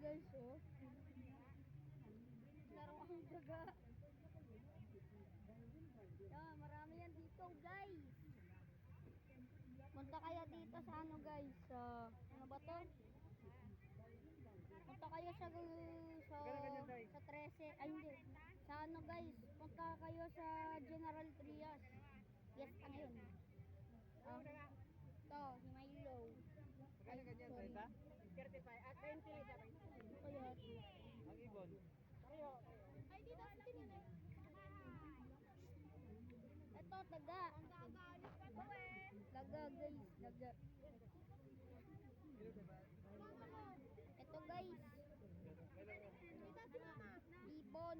guys, oh. Laro ang daga. Yan, marami yan dito, guys. Punta kayo dito sa ano, guys. Ano ba to? Punta kayo sa 13. Ay, hindi. Sa ano, guys. Punta kayo sa General Trias. Yes, ngayon. Ito, si Milo. Ay, sorry. 35 at 20 dapat. Kaya, Ang ibon. Ay, dito sa tinanay. ito, daga. Ang gagalit ka to eh. Daga, guys. Daga. Ito, guys. Dito si mama. Ibon.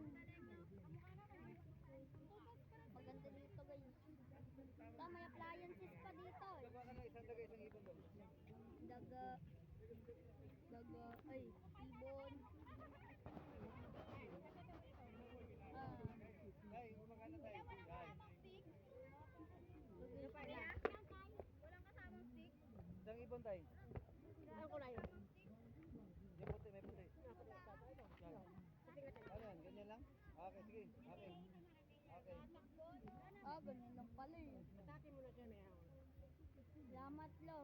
Maganda dito, guys. Ito, may appliances pa dito. Eh. Gawa ka ng isang daga, isang ibon doon. Daga. Daga. Ay, ibon. Ay, kumakana tayo. Walang kasamang stick. Walang kasamang stick. Isang ibon tayo. Ano ko na yun? Yung puti, may puti. Yan. Ano yan? Ganyan lang? Okay, sige. Okay. Okay. Ganyan lang pala eh. Atake mo na siya na yan. Salamat, lo.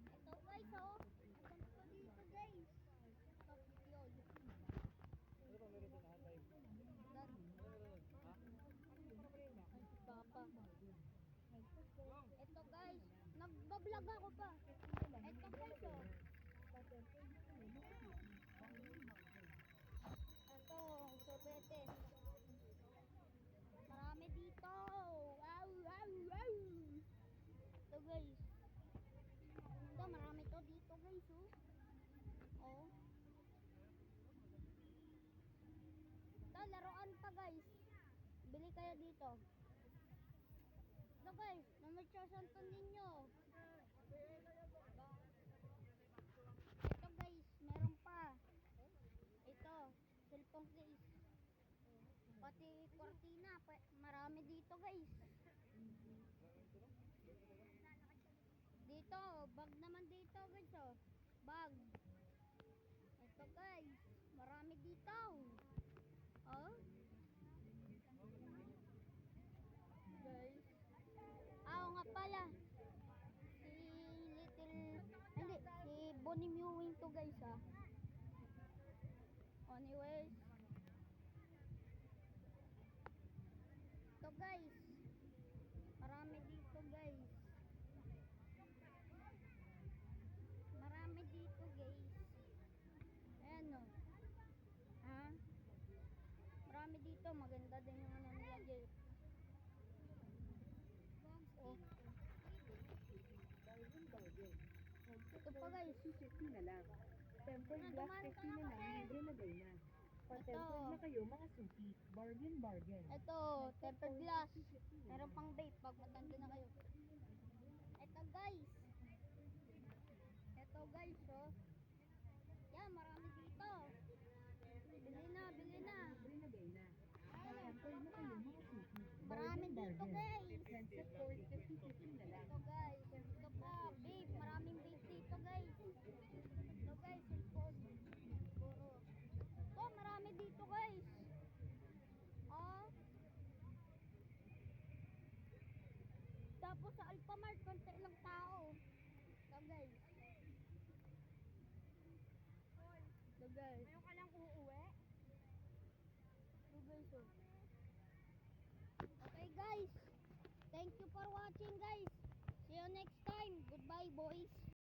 Ito, guys, oh. Ito dito, guys. Tapos yun. Ano ba meron doon lahat tayo? Dan. Ano meron doon? Ha? Papa. Ito, guys. Nagbablog ako pa. Ito, guys, oh. Ito, sorbete. Marami dito. Wow, wow, wow. Ito, guys. Ito, marami to dito, guys, oh. Oh. Ito, laruan pa, guys. Bili kayo dito. Ito, guys. Namacha Santo Niño. Ito, guys. Meron pa. Ito. Cellphone case. Pati cortina. Marami dito, guys. Dito. Bag naman dito, guys, oh. Bag. Ito, guys. Marami dito. Oh. Guys. Oo nga pala. Si Bonnie Mewing to, guys, ah. Anyways. Ito, guys. Marami dito, guys. Marami dito, guys. Ayan, no. Ha? Marami dito. Maganda din yung ano nila, guys. Oh. Ito pa, guys. 50 na lang. Tempered glass 50 na lang, libre na day na. Pag Ito. tempered na kayo, mga suki. Bargain, bargain. Ito, tempered glass. Meron pang vape pag matanda na kayo. Ito, guys. Ito, guys, oh. Yan, marami dito. Bili na, bili na. Libre na day na. Pag tempered na kayo, mga suki. Marami dito, guys. Handset cord 50 na lang. Ito, guys. Ito pa, vape. Maraming vape dito, guys. Ito, guys. Cellphone. Puro. Ito, marami dito, guys. Oh. Tapos sa Alphamart, konti lang tao. Ito, guys. Ito, guys. Ngayon ka lang uuwi? Ito, guys, oh. Okay, guys. Thank you for watching, guys. See you next time. Goodbye, boys.